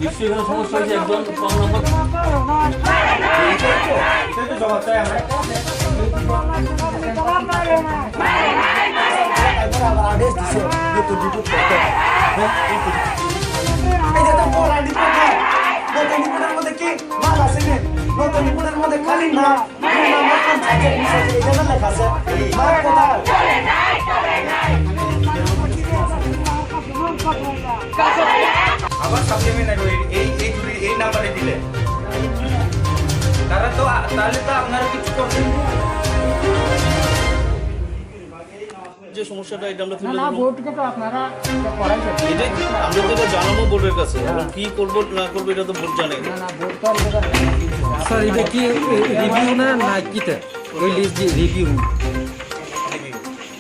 নিশ্চয়ই এখানে সমস্যা হয়েছে একজন খালি না লেখা আছে আবার সাপ্লিমেন্ট আসবে এই নাম্বারে দিলে তারা তো তাহলে তো আপনারা কিছু করবেন যে সমস্যাটা এটা আমরা না বোর্ডকে তো আপনারা করাইছেন এটা আমরা তো এটা জানাবো বোর্ডের কাছে এখন কি করব না করব এটা তো বোর্ড জানে না বোর্ড তো আর স্যার এটা কি রিভিউ না না কিতে ওই লিস্ট যে রিভিউ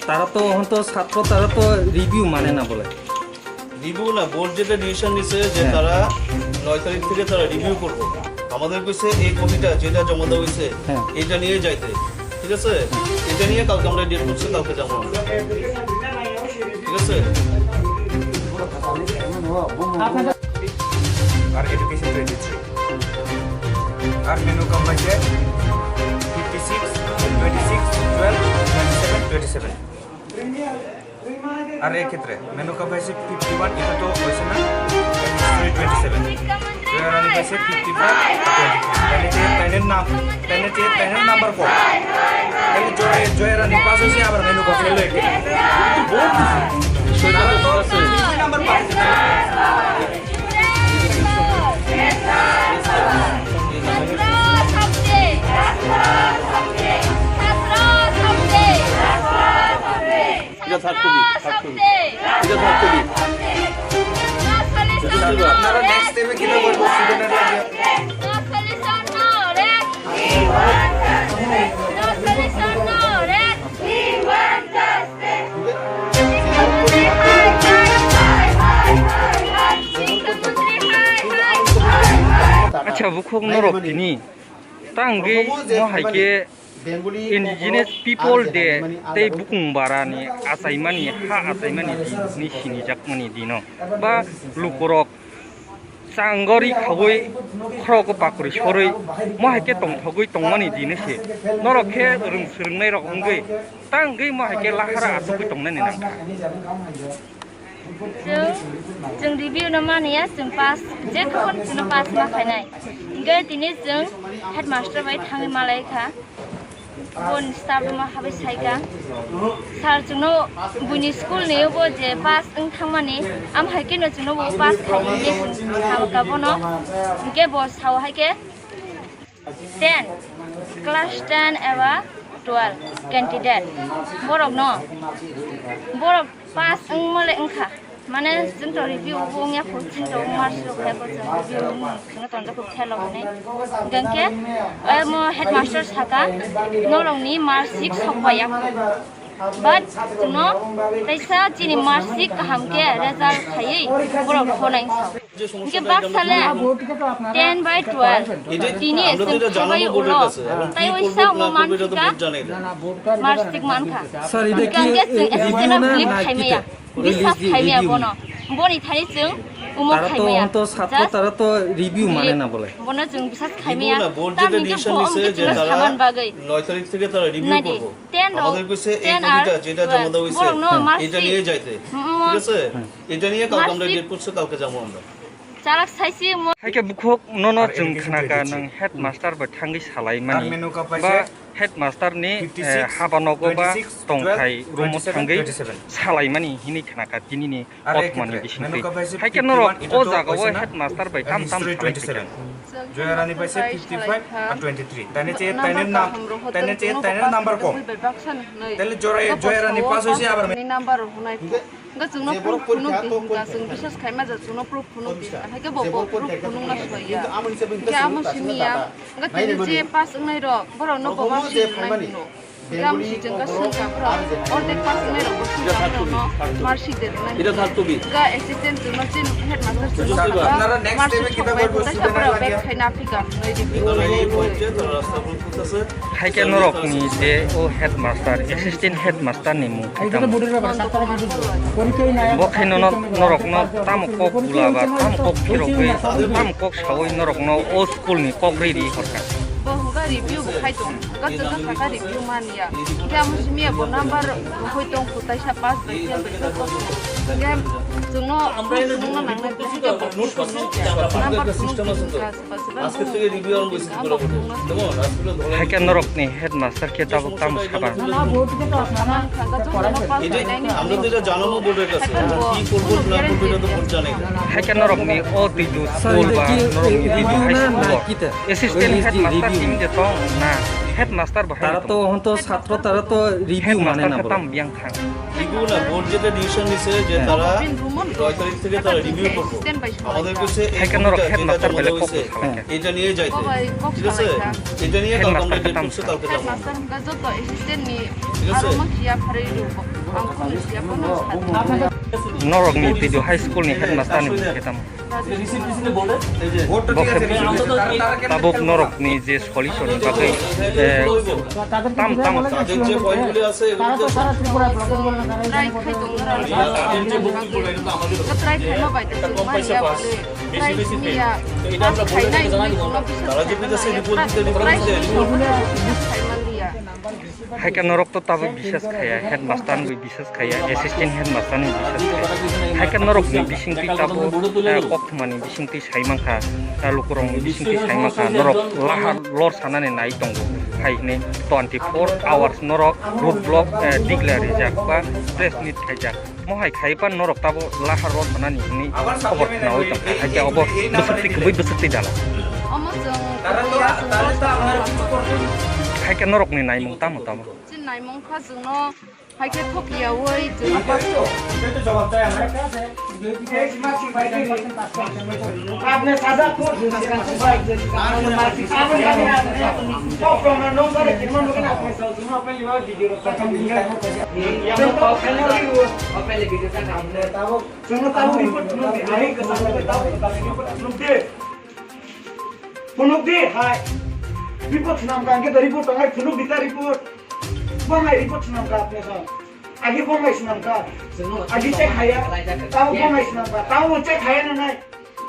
তারা তো এখন তো ছাত্র তারা তো রিভিউ মানে না বলে রিভিউ না বোর্ড যেটা ডিসিশন নিছে যে তারা 9 তারিখ থেকে তারা রিভিউ করবে আমাদের কইছে এই কপিটা যেটা জমা দেওয়া হয়েছে এটা নিয়ে যাইতে ঠিক আছে এটা নিয়ে কালকে আমরা ডেট করছি কালকে যাবো আমরা। ঠিক আছে আর এডুকেশন 23 আর মেনু কম আছে 56 26 12 27 27 আর এই ক্ষেত্রে মেনু কম আছে 51 এটা তো হইছে না 27 জয়রানি আছে 55 23 তাইনের নাম্বার কত তাহলে জয়রানি পাস হইছে আবার মেনু কম ফেলে লেখে সেটা তো আছে নাম্বার পাস এটা থার্ড কপি এটা থার্ড কপি আপনারা নেক্সট স্টেপে কিভাবে করব স্টুডেন্টরা লাগে আচ্ছা বুখক নরক তিনি তাঙ্গে মহাইকে Indigenous People Day tei bukung barani asaimani ha asaimani ni sini jakmani dino ba lukorok sanggori khawai khroko pakuri soroi mahake tongthogoi tongmani dine se norokhe rungsrungnai rok ongoi tangai mahake lahara asogoi tongnani nangkha जों review न मानिया जों पास जेखौबो जों पास माखायनाय गे दिनै जों headmaster bye थाङै मालायखा बन स्टाफ मा हाबे साइगा सार जोंनो बुनि स्कुल नेबो जे पास ओं थांमानि आम हायके न जोंनो पास खायनि जे थांगा बनो गे बस हाव हायके 10 क्लास 10 एबा 12 कैंडिडेट बरक न बरक पास ओं मले ओंखा माने जोंथ' रिभिउ बुंया फुसिन दं मार्च लखायाबो जों रिभिउ जोंनो तन्द खुबथायाव ने गंके मो हेडमास्टर साका नरंनि मार्च 6 सबाया बाट जोंनो तैसा जिनि मार्च 6 काहामके रिजाल्ट खायै बरक होनाय के बाक्साले 10 बाय 12 दिनि আমরা তো এটা জানাবো বোর্ডের কাছে এখন তাই কি ওইসা করব না মান করব এটা তো বোর্ড জানে मार्च 6 मानखा স্যার এটা কি রিভিউ না না কিতে বিশ্বাস খাইমিয়া বনো বনি থাই जों उमुक তারা তো খাইমিয়া এখন তো ছাত্র তারা তো রিভিউ মানে না বলে বনো जों বিশ্বাস রিভিউ খাইমিয়া না বোর্ড যেটা ডিসিশন নিছে যে তারা সামান বাগৈ 9 তারিখ থেকে তারা রিভিউ করব 10 আমাদের কইছে এই কপিটা যেটা জমা দেওয়া হইছে এটা নিয়ে যাইতে ঠিক আছে এটা নিয়ে কালকে আমরা ডেট করছি কালকে যাবো আমরা चालक साइसि हायके बुखक नन जों खोनागा नों हेडमास्टार बा थांगै सालायमानि बा हेडमास्टार नि हाबानगो बा तंखाय रुमो थांगै सालायमानि हिनि खोनागा दिनिनि अथमानि बिसिंखै हायके नरक ओ जागाव हेडमास्टार बाय ताम ताम 27 जयरानी पाइसे 55 আর 23 তাইনের নাম্বার কম তাহলে জয়রানি পাস হইছে আবার नाम्बार होनाय गा जोंनो प्रुफ खुनु दिहुनगा जों बिसास खायमा जा जोंनो प्रुफ खुनु हायके बबो प्रुफ खुनु ना सया के आमो सिमिया गा तिनि जे पास नै र बरावनो बबा सिनाय नो গ্রাম সিজনকা সংখ্যাফोरा অর্ধেক পাস মেরো সংখ্যাফोरा মার্কশিট দেন এটা থাকতো বি গা অ্যাসিস্ট্যান্ট জুমাচিন হেডমাস্টার আপনারা নেক্সট টাইমে কিভাবে করবো স্টুডেন্টরা ব্যাক খাইনা ফিকা নই রিভিউ তারা এই পয়েন্টে তারা রাস্তা বন্ধ করতেছে হাইকে নরকনি যে ও হেডমাস্টার এসিস্ট্যান্ট হেডমাস্টার নিমু এইটা বুড়ির ব্যাপার সাতটা কিন্তু পরীক্ষাই নাই বখাইন নরকন তামকক গুলাবা তামকক ফিরকই তামকক সাওই নরকন ও স্কুলনি কগ্রিরি হরকা বহুগা রিভিউ খাইতো গজজা থাকা রিভিউ মানিয়া গ্রাম সিমিয়া ব নাম্বার হইতো ফুতাইসা পাস বাইয়া গ্রাম জুনো জুনো নাংনা নাম্বার সিস্টেম আছে তো আজকে থেকে রিভিউ অন বসে পুরো দেখো আজকে ধরে হাইকে নরকনি হেডমাস্টার কে তাবক তাম সাবা না ভোট দিতে তো আপনারা আমরা তো এটা জানানো বোর্ডের কাছে কি করবো না করবো এটা তো বোর্ড জানে হাইকে নরকনি ও তিজু স্কুল বা Narakani Tiju high school assistant headmaster team যে তো না হেডমাস্টার বা তারা তো হয়তো ছাত্র তারা তো রিভিউ মানে না হেডমাস্টার তাম বিয়াং থাং রিভিউ না বোর্ড যেটা ডিসিশন নিছে যে তারা 9 তারিখ থেকে তারা রিভিউ করবে আমাদের কাছে এই হেডমাস্টার বেলে কপ এটা নিয়ে যাইতে ঠিক আছে এটা নিয়ে কালকে আমরা ডেট করছি কালকে যাবো মাস্টার গজত অ্যাসিস্ট্যান্ট নি আর মাখিয়া ফারে রূপ আঙ্কুল সিয়া কোনো নরকনি তিজু হাই স্কুল নি হেডমাস্টার নি কেতাম এই যে ভোট তো ঠিক আছে তারা কেন তাবক নরকনি যে সলিউশন বাকি তাম তাম তাদের যে পয়েন্টগুলি আছে তারা এগুলো তো সারা ত্রিপুরা ব্লকের বলে না তারা ট্রাই খাইতো ট্রাই খাইনো বাইতে মারিয়া বলে ট্রাই মিয়া এটা আমরা বলে জানাই তারা যে বিদেশে রিপোর্ট দিতে খাইমালিয়া হাইকে নরক তো তাবক বিশেষ খায়া হেডমাস্টার বি বিশেষ খায়া এসিস্ট্যান্ট হেডমাস্টার নি বিশেষ খায়া হাইকে নরক নি বিসিংতি তাবো কক্তমানি বিসিংতি সাইমাংখা লুকুরং বিসিংতি সাইমাংখা নরক লাহা লर सानानै नाय दं हायने 24 आवार्स नरक रोड ब्लक डिक्लेयार जाक बा प्रेस मिट खायजाक महाय खायबा नरक ताबो लाहा रोड सानानि नि खबर नाव दं हायके अब बोसोरति बै बोसोरति दाला अमजों তারা তো আপনারা কিছু করবেন हायके नरकनि नायमुं तामो तामो जिन नायमंखा जोंनो हायके थकियावै जों आपने साजा को रिपोर्ट नाम का आगे रिपोर्ट है फुनुक दिता रिपोर्ट बंगाई रिपोर्ट नाम का आपने सर आगे बंगाई नाम का आगे चेक खाया ताऊ बंगाई नाम का ताऊ चेक खाया ना नहीं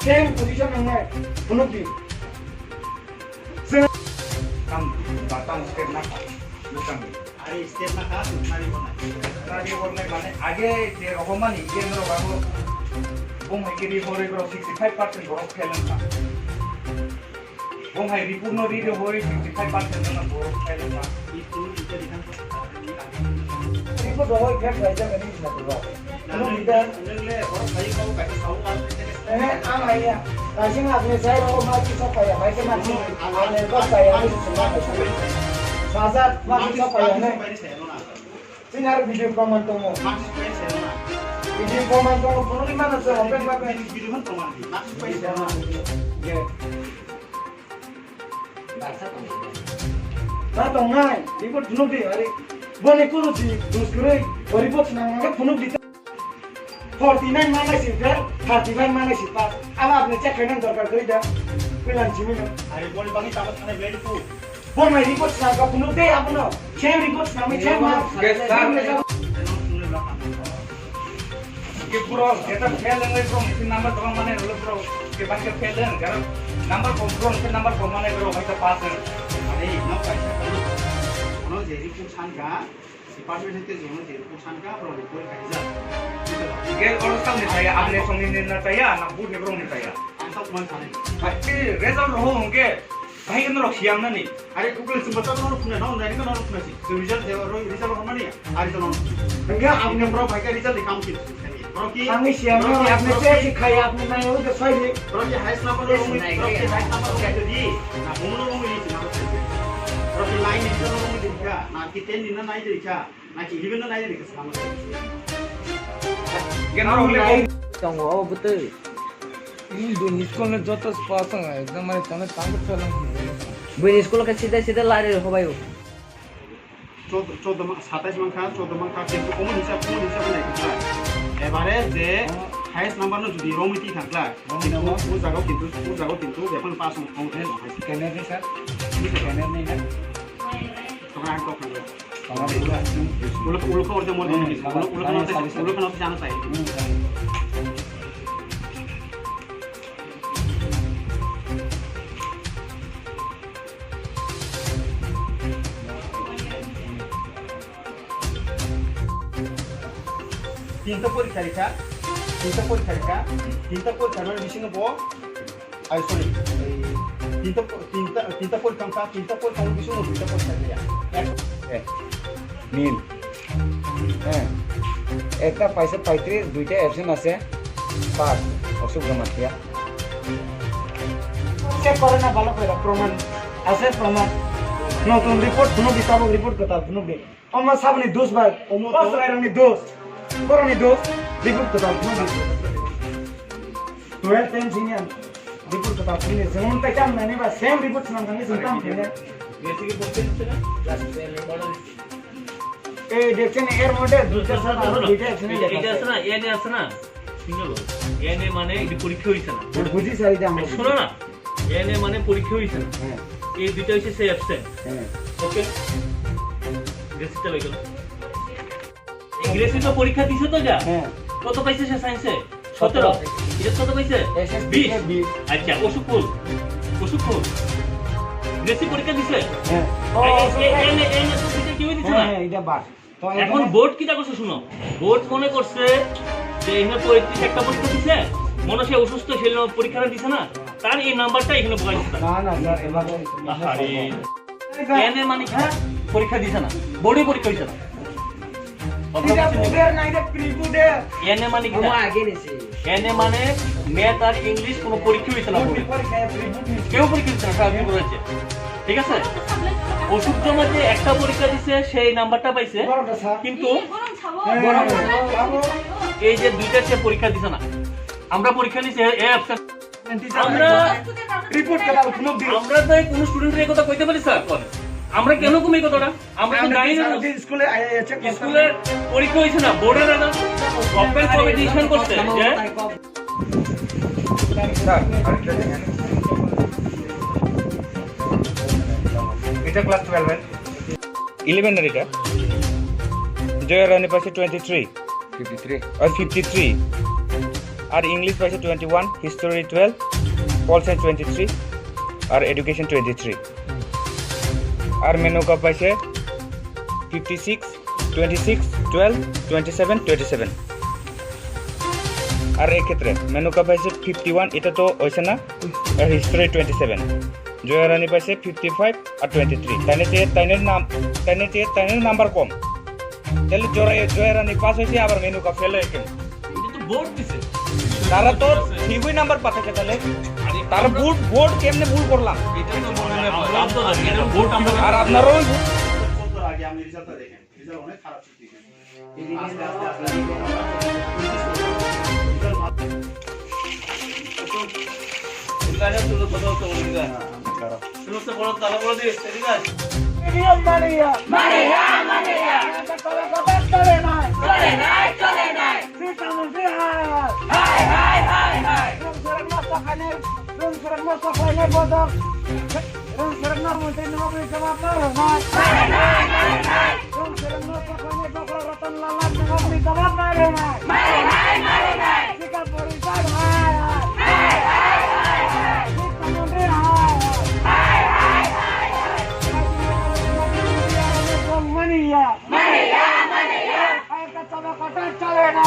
सेम पोजीशन में है फुनुक दी কাম বাতাম স্টেপ না লুকাম আরে স্টেপ না কা সুনারি বনাই মানে আগে যে রহমান ইগেন্দ্র বাবু বংহাইগিরি হরে 65% বড় খেলেন না বংহাই রিপূর্ণ রিরে হরে 65% না বড় খেলেন না रिपोर्ट हो गया क्या जाएगा नहीं ना तो फुनुक दिता ले और भाई को का साउ का है आ आया राशिंग आपने सर और मार्च सब पाया भाई के मार्च आपने बस पाया साजा मार्च सब पाया है सिनार वीडियो प्रमाण तो मो वीडियो प्रमाण तो फुनुक माना से ओपन बात है वीडियो में प्रमाण ये ना तो ना रिपोर्ट फुनुक दी अरे बोले को दी दूसरे रिपोर्ट ना फुनुक दी 49 माइनस इफेक्ट 35 माइनस पास अब आपने चेक करना दरकार कर दिया पेलान छिमी अरे बोल बाकी ताकत खाने वेरी फू बोल मैं रिपोर्ट ना का पुनो दे आपनो छह रिपोर्ट ना में छह मार्क के पूरा এটা ফেল হয়ে গেল মেশিন নাম্বার তোমার মানে হলো পুরো के बाद के फेल है कारण नंबर कंट्रोल से नंबर को माने करो भाई तो पास है अरे न पैसा कोनो जे रिपोर्ट छानका डिपार्टमेंट से जो जे रिपोर्ट छानका और रिपोर्ट काइजा ये और सब नहीं चाहिए आपने सुनने नहीं चाहिए ना बूट ने नहीं चाहिए सब मन खाने भाई रिजल्ट हो होंगे भाई के नरक सियाम ना नहीं अरे गूगल से बता दो ना ना नहीं ना ना जो रिजल्ट दे रिजल्ट हम नहीं आज तो क्या आपने ब्रो भाई का रिजल्ट काम की ब्रो की हमें सियाम में आपने चेक सिखाया आपने नहीं हो तो सही ब्रो की हाईएस्ट नंबर ब्रो की हाईएस्ट नंबर क्या दी ना हम लोग में नहीं ना ब्रो की लाइन नहीं तो लोग में देखा ना कि 10 दिन नहीं देखा ना कि 11 नहीं देखा सलाम के नरक ले 정보 부터 이도 니스콜은 저도 스파상 एकदम माने तने तांग चलन बुई स्कूल का सीधा सीधा लारे हो भाई 27 মাংখা 14 মাংখা কিন্তু কমন হিসাব নাইখালা এবারে যে হাইয়েস্ট নাম্বার নো যদি রমিতি থাকলা কিন্তু ও জায়গাও কিন্তু এখন পাস মাংখা কেনে রে স্যার কেনে নেই না তখন আগে কখন উলুক ওর মধ্যে উলুক জানা চাই তিনটা পরীক্ষা মানে বিশিং ব আই সরি তিনটা পরীক্ষা বিশিং দুইটা পরীক্ষা নীল হ্যাঁ একটা পাইছে 35 দুইটা অ্যাবসেন্ট আছে 5 অসুখ জমাতিয়া চেক করে না ভালো করে প্রমাণ আছে প্রমাণ নতুন রিপোর্ট কোনো বিসাব রিপোর্ট কথা কোনো বে আমার সামনে দোষ ভাই পাঁচ রাইরানি দোষ করনি দোষ রিপোর্ট কথা কোনো 12 টাইম সিনিয়র রিপোর্ট কথা শুনে যেমন তাই কাম মানে বা সেম রিপোর্ট শুনাম কানে চিন্তা করে বেসিক বলতে দিচ্ছে না ক্লাস 12 অর্ডার দিচ্ছে এই দেখছেন এর মধ্যে দুইটা স্যার আর দুইটা এটা আছে না এনে আছে না সিঙ্গেল এনে মানে এটা পরীক্ষা হইছে না বুঝি স্যার এটা আমরা শোনো না এনে মানে পরীক্ষা হইছে না হ্যাঁ এই দুইটা হইছে সে অ্যাবসেন্ট হ্যাঁ ওকে রেসিটা লইলো এই গ্রেসি তো পরীক্ষা দিছে তো যা হ্যাঁ কত পাইছে সে সায়েন্সে 17 এটা কত পাইছে 20 আচ্ছা অসুকুল গ্রেসি পরীক্ষা দিছে হ্যাঁ এনে তো দিতে কি হইছে না হ্যাঁ এটা বাস তো এখন বোর্ড কিটা করছে শুনো বোর্ড মনে করছে যে এখানে 35 একটা পরীক্ষা দিছে মনে সে অসুস্থ ছিল পরীক্ষাটা দিছে না তার এই নাম্বারটা এখানে বসাইছে না না স্যার এভাবে আরে এনে মানে কি পরীক্ষা দিছে না বোর্ডে পরীক্ষা হইছে না এটা বুদের না এটা প্রিবুদের এনে মানে কি এনে মানে ম্যাথ আর ইংলিশ কোনো পরীক্ষা হইছে না বোর্ডে পরীক্ষা প্রিবুদ কেউ পরীক্ষা দিছে না সবই বলেছে ঠিক আছে ওষুধ জমাতে একটা পরীক্ষা দিছে সেই নাম্বারটা পাইছে বড়টা স্যার কিন্তু বাবু এই যে দুইটা সে পরীক্ষা দিছে না আমরা পরীক্ষা নিছি এ অ্যাবসেন্ট আমরা রিপোর্ট করা কোনো দিন আমরা তো কোনো স্টুডেন্টের এই কথা কইতে পারি স্যার আমরা কেন কমই কথাটা আমরা তো জানি না স্কুলে আইএচএ স্কুলের পরীক্ষা হইছে না বোর্ডের একটা গভর্নমেন্ট কমিটিশন করছে যে স্যার আরেকটা দেখেন এটা ক্লাস 12 এর 11 এর এটা জয় রানী পাশে 23 আর 53 আর ইংলিশ পাশে 21 হিস্টোরি 12 পল সায়েন্স 23 আর এডুকেশন 23 আর মেনুকা পাশে 56 26 12 27 27 আর এই ক্ষেত্রে মেনুকা পাইছে 51 এটা তো হইছে না আর হিস্টোরি 27 জয় রানী পাইছে 55 আর 23 তাইনের নাম্বার কম তাহলে জয় রানী পাস হয়েছে আবার মেনুকা ফেল হয়েছে এটা তো বোর্ড দিছে তারা তো ঠিকই নাম্বার পাঠাচ্ছে তাহলে তারা বোর্ড কেমনে ভুল করলাম এটা তো মনে হয় আমরা তো জানি এটা বোর্ড আমরা আর আপনারও আগে আমি রেজাল্টটা দেখেন রেজাল্ট অনেক খারাপ ছিল গানে তুলো কথা তো বলি না শুনো তো বড় তালা বড় দিস ঠিক আছে মারিয়া এটা কবে চলে না সেটা মধ্যে হাই রুম সরক মস্ত খানে বদক রুম সরক না মধ্যে নবী জবাব না রুম সরক মস্ত খানে বকরা রতন লালা নবী জবাব না রে না শিকার পরিবার high Mania! Ay, kacau kata chale na!